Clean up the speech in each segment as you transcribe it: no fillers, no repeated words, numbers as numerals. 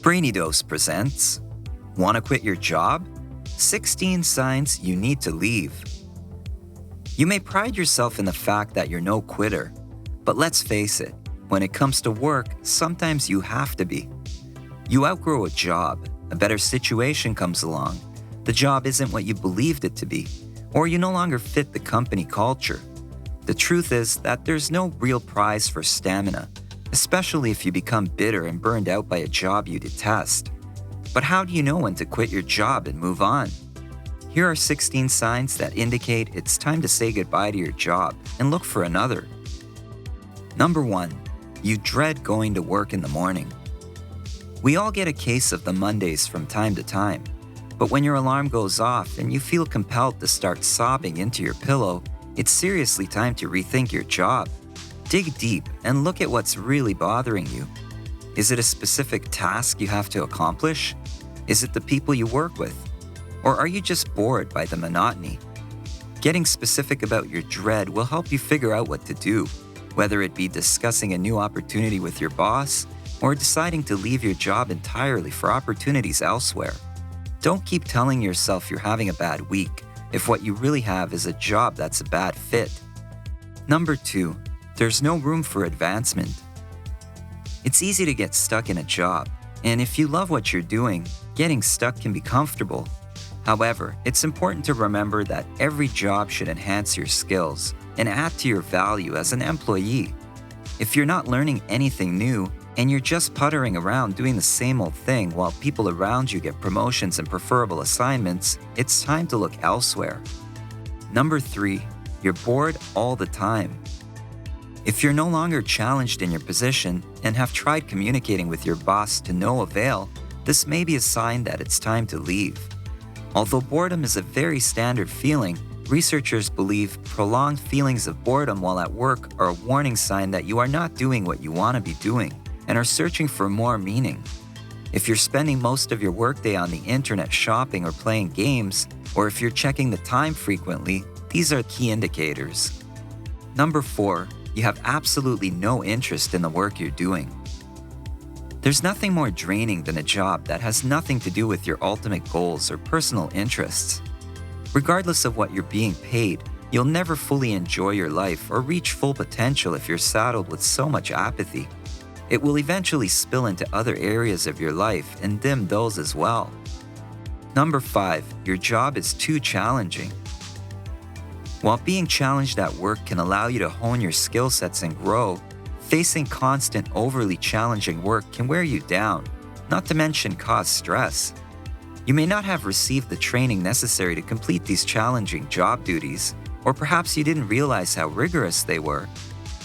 Brainy Dose presents Want to quit your job? 16 signs you need to leave. You may pride yourself in the fact that you're no quitter, but let's face it, when it comes to work, sometimes you have to be. You outgrow a job, a better situation comes along, the job isn't what you believed it to be, or you no longer fit the company culture. The truth is that there's no real prize for stamina, especially if you become bitter and burned out by a job you detest. But how do you know when to quit your job and move on? Here are 16 signs that indicate it's time to say goodbye to your job and look for another. Number 1. You dread going to work in the morning. We all get a case of the Mondays from time to time, but when your alarm goes off and you feel compelled to start sobbing into your pillow, it's seriously time to rethink your job. Dig deep and look at what's really bothering you. Is it a specific task you have to accomplish? Is it the people you work with? Or are you just bored by the monotony? Getting specific about your dread will help you figure out what to do, whether it be discussing a new opportunity with your boss or deciding to leave your job entirely for opportunities elsewhere. Don't keep telling yourself you're having a bad week if what you really have is a job that's a bad fit. Number 2. There's no room for advancement. It's easy to get stuck in a job, and if you love what you're doing, getting stuck can be comfortable. However, it's important to remember that every job should enhance your skills and add to your value as an employee. If you're not learning anything new and you're just puttering around doing the same old thing while people around you get promotions and preferable assignments, it's time to look elsewhere. Number 3. You're bored all the time. If you're no longer challenged in your position and have tried communicating with your boss to no avail, this may be a sign that it's time to leave. Although boredom is a very standard feeling, researchers believe prolonged feelings of boredom while at work are a warning sign that you are not doing what you want to be doing and are searching for more meaning. If you're spending most of your workday on the internet shopping or playing games, or if you're checking the time frequently, these are key indicators. Number 4. You have absolutely no interest in the work you're doing. There's nothing more draining than a job that has nothing to do with your ultimate goals or personal interests. Regardless of what you're being paid, you'll never fully enjoy your life or reach full potential if you're saddled with so much apathy. It will eventually spill into other areas of your life and dim those as well. Number 5. Your job is too challenging. While being challenged at work can allow you to hone your skill sets and grow, facing constant, overly challenging work can wear you down, not to mention cause stress. You may not have received the training necessary to complete these challenging job duties, or perhaps you didn't realize how rigorous they were.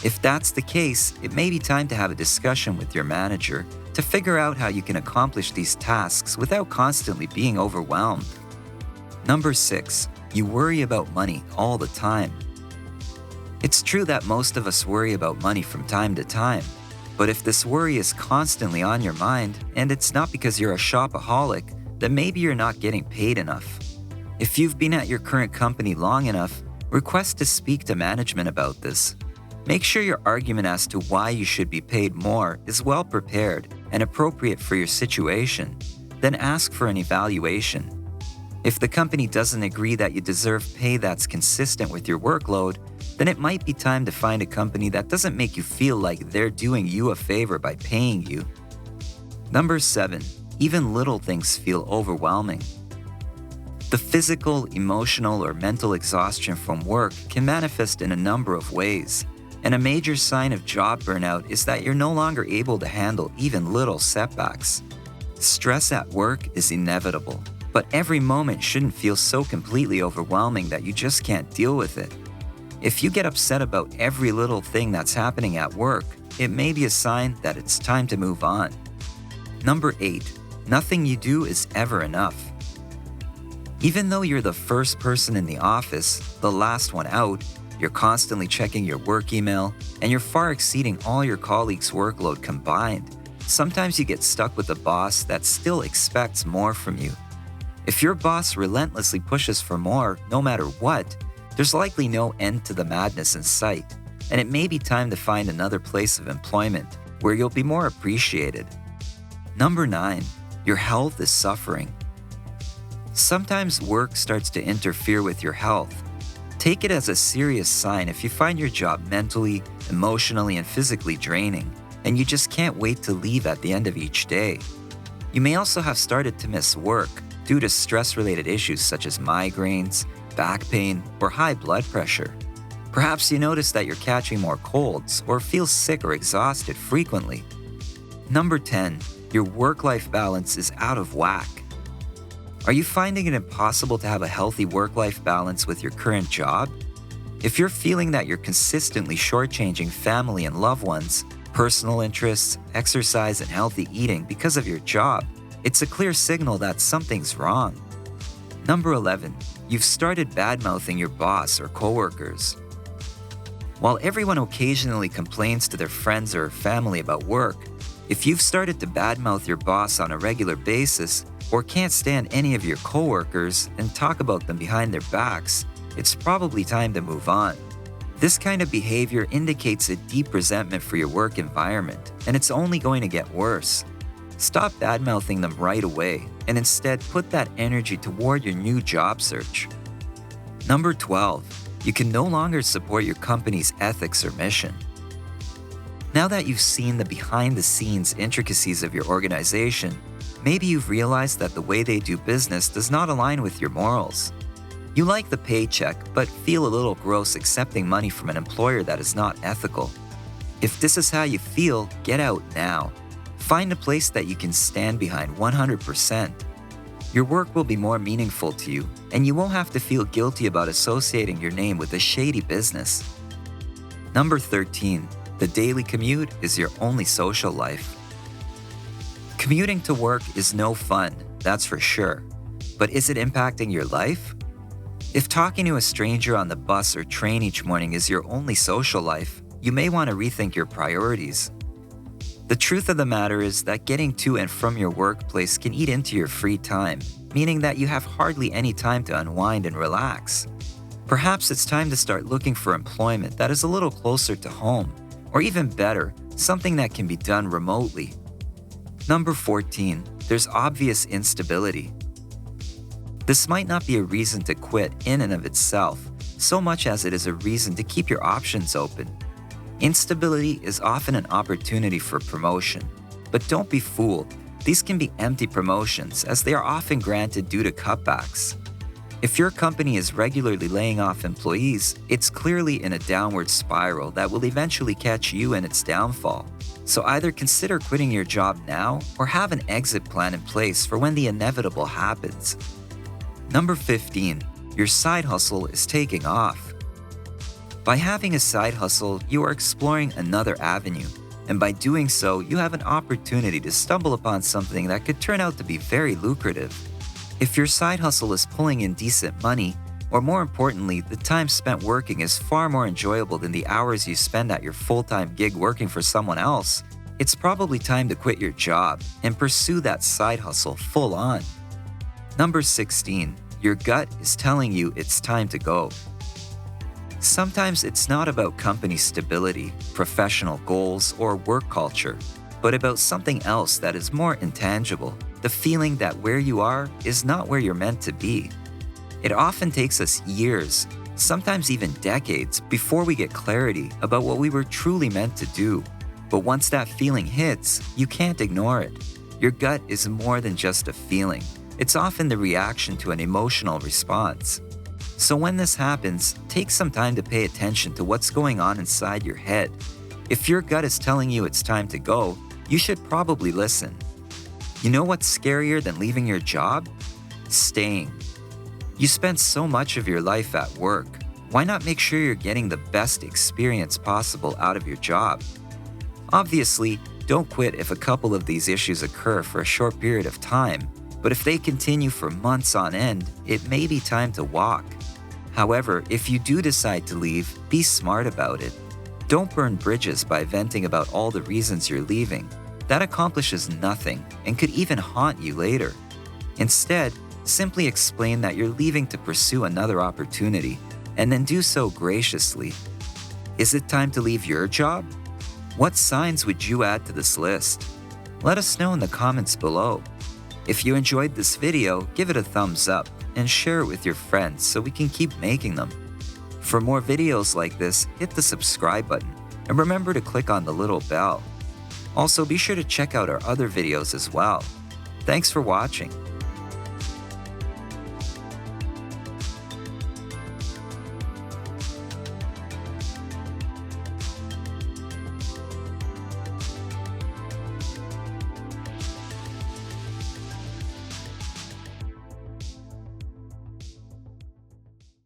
If that's the case, it may be time to have a discussion with your manager to figure out how you can accomplish these tasks without constantly being overwhelmed. Number 6. You worry about money all the time. It's true that most of us worry about money from time to time, but if this worry is constantly on your mind and it's not because you're a shopaholic, then maybe you're not getting paid enough. If you've been at your current company long enough, request to speak to management about this. Make sure your argument as to why you should be paid more is well prepared and appropriate for your situation. Then ask for an evaluation. If the company doesn't agree that you deserve pay that's consistent with your workload, then it might be time to find a company that doesn't make you feel like they're doing you a favor by paying you. Number 7. Even little things feel overwhelming. The physical, emotional, or mental exhaustion from work can manifest in a number of ways, and a major sign of job burnout is that you're no longer able to handle even little setbacks. Stress at work is inevitable, but every moment shouldn't feel so completely overwhelming that you just can't deal with it. If you get upset about every little thing that's happening at work, it may be a sign that it's time to move on. Number 8. Nothing you do is ever enough. Even though you're the first person in the office, the last one out, you're constantly checking your work email, and you're far exceeding all your colleagues' workload combined. Sometimes you get stuck with a boss that still expects more from you. If your boss relentlessly pushes for more, no matter what, there's likely no end to the madness in sight, and it may be time to find another place of employment where you'll be more appreciated. Number 9, your health is suffering. Sometimes work starts to interfere with your health. Take it as a serious sign if you find your job mentally, emotionally, and physically draining, and you just can't wait to leave at the end of each day. You may also have started to miss work due to stress-related issues such as migraines, back pain, or high blood pressure. Perhaps you notice that you're catching more colds or feel sick or exhausted frequently. Number 10, your work-life balance is out of whack. Are you finding it impossible to have a healthy work-life balance with your current job? If you're feeling that you're consistently shortchanging family and loved ones, personal interests, exercise, and healthy eating because of your job, it's a clear signal that something's wrong. Number 11, you've started bad-mouthing your boss or coworkers. While everyone occasionally complains to their friends or family about work, if you've started to badmouth your boss on a regular basis or can't stand any of your coworkers and talk about them behind their backs, it's probably time to move on. This kind of behavior indicates a deep resentment for your work environment, and it's only going to get worse. Stop badmouthing them right away and instead put that energy toward your new job search. Number 12, you can no longer support your company's ethics or mission. Now that you've seen the behind-the-scenes intricacies of your organization, maybe you've realized that the way they do business does not align with your morals. You like the paycheck, but feel a little gross accepting money from an employer that is not ethical. If this is how you feel, get out now. Find a place that you can stand behind 100%. Your work will be more meaningful to you, and you won't have to feel guilty about associating your name with a shady business. Number 13, the daily commute is your only social life. Commuting to work is no fun, that's for sure. But is it impacting your life? If talking to a stranger on the bus or train each morning is your only social life, you may want to rethink your priorities. The truth of the matter is that getting to and from your workplace can eat into your free time, meaning that you have hardly any time to unwind and relax. Perhaps it's time to start looking for employment that is a little closer to home, or even better, something that can be done remotely. Number 14, there's obvious instability. This might not be a reason to quit in and of itself, so much as it is a reason to keep your options open. Instability is often an opportunity for promotion, but don't be fooled. These can be empty promotions as they are often granted due to cutbacks. If your company is regularly laying off employees, it's clearly in a downward spiral that will eventually catch you in its downfall. So either consider quitting your job now or have an exit plan in place for when the inevitable happens. Number 15, your side hustle is taking off. By having a side hustle, you are exploring another avenue, and by doing so, you have an opportunity to stumble upon something that could turn out to be very lucrative. If your side hustle is pulling in decent money, or more importantly, the time spent working is far more enjoyable than the hours you spend at your full-time gig working for someone else, it's probably time to quit your job and pursue that side hustle full on. Number 16, your gut is telling you it's time to go. Sometimes it's not about company stability, professional goals, or work culture, but about something else that is more intangible, the feeling that where you are is not where you're meant to be. It often takes us years, sometimes even decades, before we get clarity about what we were truly meant to do. But once that feeling hits, you can't ignore it. Your gut is more than just a feeling. It's often the reaction to an emotional response. So when this happens, take some time to pay attention to what's going on inside your head. If your gut is telling you it's time to go, you should probably listen. You know what's scarier than leaving your job? Staying. You spend so much of your life at work. Why not make sure you're getting the best experience possible out of your job? Obviously, don't quit if a couple of these issues occur for a short period of time, but if they continue for months on end, it may be time to walk. However, if you do decide to leave, be smart about it. Don't burn bridges by venting about all the reasons you're leaving. That accomplishes nothing and could even haunt you later. Instead, simply explain that you're leaving to pursue another opportunity, and then do so graciously. Is it time to leave your job? What signs would you add to this list? Let us know in the comments below. If you enjoyed this video, give it a thumbs up and share it with your friends so we can keep making them. For more videos like this, hit the subscribe button and remember to click on the little bell. Also, be sure to check out our other videos as well. Thanks for watching.